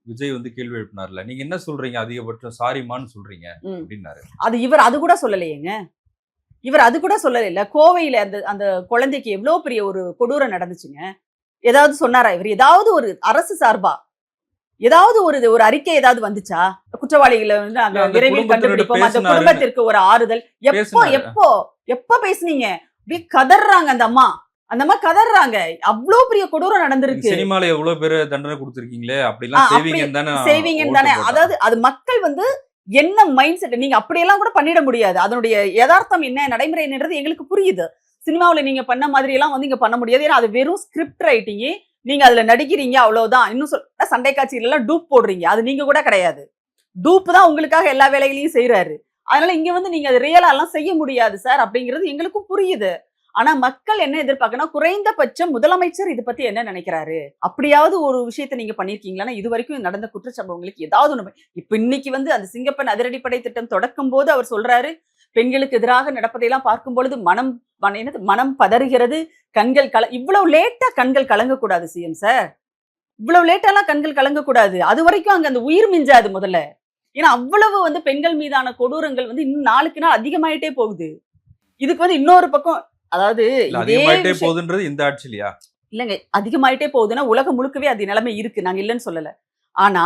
விஜய் வந்து கேள்வி எழுப்பினார்ல, நீங்க என்ன சொல்றீங்க அதிகபட்சம் சாரிமான்னு சொல்றீங்க ம். அப்படின்னாரு. இவர் அது கூட சொல்லலையேங்க. இவர் அது கூட சொல்லலைல. கோவையில அந்த அந்த குழந்தைக்கு எவ்ளோ பெரிய ஒரு கொடூரம் நடந்துச்சுங்க. ஏதாவது சொன்னாரா இவரு? ஏதாவது ஒரு அரசு சார்பா, ஏதாவது ஒரு அறிக்கை ஏதாவது வந்துச்சா? குற்றவாளிகள வந்து இல்ல நாங்க அந்த விரைவில் குடும்பத்தினரிடம் கண்டுபிடிப்போம். அந்த பேசினாருன்னு குடும்பத்திற்கு ஒரு ஆறுதல். எப்போ பேசினாரு. எப்போ எப்ப பேசுனீங்க? அப்படியே கதர்றாங்க அந்த அம்மா. அந்த அம்மா கதர்றாங்க. அவ்ளோ பெரிய கொடூரம் நீங்க நடந்திருக்கு. சினிமால எவ்வளவு பேரு தண்டனை குடுத்திருக்கீங்களே, அப்படிலாம் அப்படி செய்வீங்கன்னு தானே செய்வீங்கன்னு ஓட்டு தானே. போட்டேன். அதாவது அது மக்கள் வந்து என்ன மைண்ட் செட் நீங்க அப்படியெல்லாம் கூட பண்ணிட முடியாது. அதனுடைய எதார்த்தம் என்ன, நடைமுறை என்னன்றது எங்களுக்கு புரியுது. சினிமாவுல நீங்க பண்ண மாதிரி எல்லாம் வந்து இங்க பண்ண முடியாது. ஏன்னா அது வெறும் ஸ்கிரிப்ட் ரைட்டிங். நீங்க அதுல நடிக்கிறீங்க அவ்வளவுதான். இன்னும் சொல்ல சண்டை காட்சிகள் எல்லாம் டூப் போடுறீங்க. அது நீங்க கூட கிடையாது. டூப் தான் உங்களுக்காக எல்லா வேலைகளையும் செய்றாரு. அதனால இங்க வந்து நீங்க அது ரியலா எல்லாம் செய்ய முடியாது சார் அப்படிங்கிறது எங்களுக்கும் புரியுது. ஆனா மக்கள் என்ன எதிர்பார்க்கனா குறைந்தபட்சம் முதலமைச்சர் இத பத்தி என்ன நினைக்கிறாரு? அப்படியாவது ஒரு விஷயத்த நீங்க பண்ணியிருக்கீங்களான்னா, இதுவரைக்கும் நடந்த குற்றச்சம்பவங்களுக்கு ஏதாவது ஒண்ணு இப்ப இன்னைக்கு வந்து அந்த சிங்கப்பெண் அதிரடிப்படை திட்டம் தொடக்கும்போது அவர் சொல்றாரு, பெண்களுக்கு எதிராக நடப்பதையெல்லாம் பார்க்கும் பொழுது மனம் பதறுகிறது. இவ்வளவு லேட்டா கண்கள் கலங்கக்கூடாது சிஎம் சார். இவ்வளவு லேட்டாலாம் கண்கள் கலங்கக்கூடாது. அதுவரைக்கும் அங்க அந்த உயிர் மிஞ்சாது முதல்ல. ஏன்னா அவ்வளவு வந்து பெண்கள் மீதான கொடூரங்கள் வந்து இன்னும் நாளுக்கு நாள் அதிகமாயிட்டே போகுது. இதுக்கு வந்து இன்னொரு பக்கம் அதாவது இல்ல இதே அதிகமாயிட்டே விஷயம் போகுதுன்றது இந்த ஆட்சிலயா? இல்லங்க. அதிகமாயிட்டே போகுதுன்னா, உலகம் முழுக்கவே அது நிலைமை இருக்கு. நாங்க இல்லன்னு சொல்லல. ஆனா,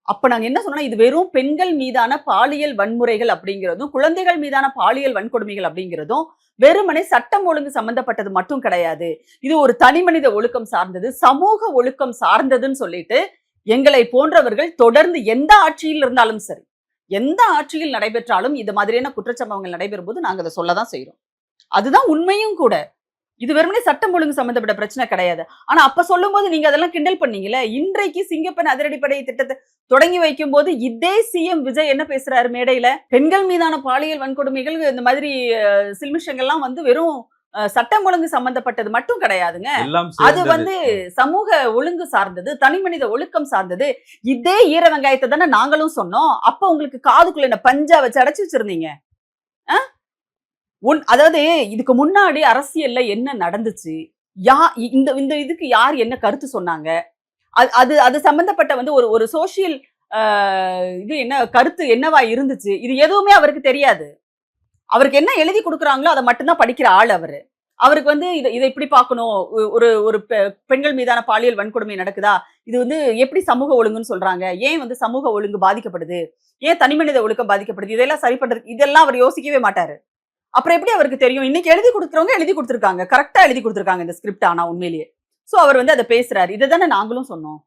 அப்ப நாங்க என்ன சொன்னோம்னா, இது வெறும் பெண்கள் மீதான பாலியல் வன்முறைகள் அப்படிங்கிறதும், குழந்தைகள் மீதான பாலியல் வன்கொடுமைகள் அப்படிங்கிறதும், வெறுமனே சட்டம் ஒழுங்கு சம்பந்தப்பட்டது மட்டும் கிடையாது. இது ஒரு தனிமனித ஒழுக்கம் சார்ந்தது, சமூக ஒழுக்கம் சார்ந்ததுன்னு சொல்லிட்டு, எங்களை போன்றவர்கள் தொடர்ந்து எந்த ஆட்சியில் இருந்தாலும் சரி, எந்த ஆட்சியில் நடைபெற்றாலும் இது மாதிரியான குற்றச்சம்பவங்கள் நடைபெறும்போது நாங்க அத சொல்ல தான் செய்றோம். அதுதான் உண்மையும் கூட. இது வெறுமனே சட்டம் ஒழுங்கு சம்பந்தப்பட்ட பிரச்சனை கிடையாது. ஆனா அப்ப சொல்லும்போது நீங்க அதெல்லாம் கிண்டல் பண்ணீங்கல்ல. இன்றைக்கு சிங்கப்பெண் அதிரடிப்படை திட்டத்த தொடங்கி வைக்கும்போது இதே சிஎம் விஜய் என்ன பேசுறாரு மேடையில? பெண்கள் மீதான பாலியல் வன்கொடுமைகள் இந்த மாதிரி சில்மிஷங்கள்லாம் வந்து வெறும் சட்டம் ஒழுங்கு சம்பந்தப்பட்டது மட்டும் கிடையாதுங்க. எல்லாம் அது சேர்ந்தது. வந்து சமூக ஒழுங்கு சார்ந்தது, தனிமனித ஒழுக்கம் சார்ந்தது. இதே ஈர வெங்காயத்த தானே நாங்களும் சொன்னோம். அப்ப உங்களுக்கு காதுக்குள்ள என்ன பஞ்சா வச்சு அடைச்சு வச்சிருந்தீங்க? அ? அதாவது இதுக்கு முன்னாடி அரசியல்ல என்ன நடந்துச்சு? யா இந்த இந்த இதுக்கு யார் என்ன கருத்து சொன்னாங்க? அது அது அது சம்பந்தப்பட்ட வந்து ஒரு ஒரு சோசியல் அ இது என்ன கருத்து என்னவா இருந்துச்சு? இது எதுவுமே அவருக்கு தெரியாது. அவருக்கு என்ன எழுதி குடுக்குறாங்களோ, அத மட்டும் தான் படிக்கிற ஆள் அவரு. அவருக்கு வந்து இத இப்படி பார்க்கணும். ஒரு ஒரு பெண்கள் மீதான பாலியல் வன்கொடுமை நடக்குதா? இது வந்து எப்படி சமூக ஒழுங்குன்னு சொல்றாங்க? ஏன் வந்து சமூக ஒழுங்கு பாதிக்கப்படுது? ஏன் தனிமனித ஒழுக்கம் பாதிக்கப்படுது? இதெல்லாம் சரி பண்றதுக்கு இதெல்லாம் அவர் யோசிக்கவே மாட்டாரு. அப்புறம் எப்படி அவருக்கு தெரியும்? இன்னைக்கு எழுதி குடுக்குறவங்க எழுதி குடுத்துருக்காங்க. கரெக்ட்டா எழுதி குடுத்துருக்காங்க இந்த ஸ்கிரிப்ட் ஆனா உண்மையிலேயே. சோ அவர் வந்து அத பேசுறாரு. இத தானே நாங்களும் சொன்னோம்.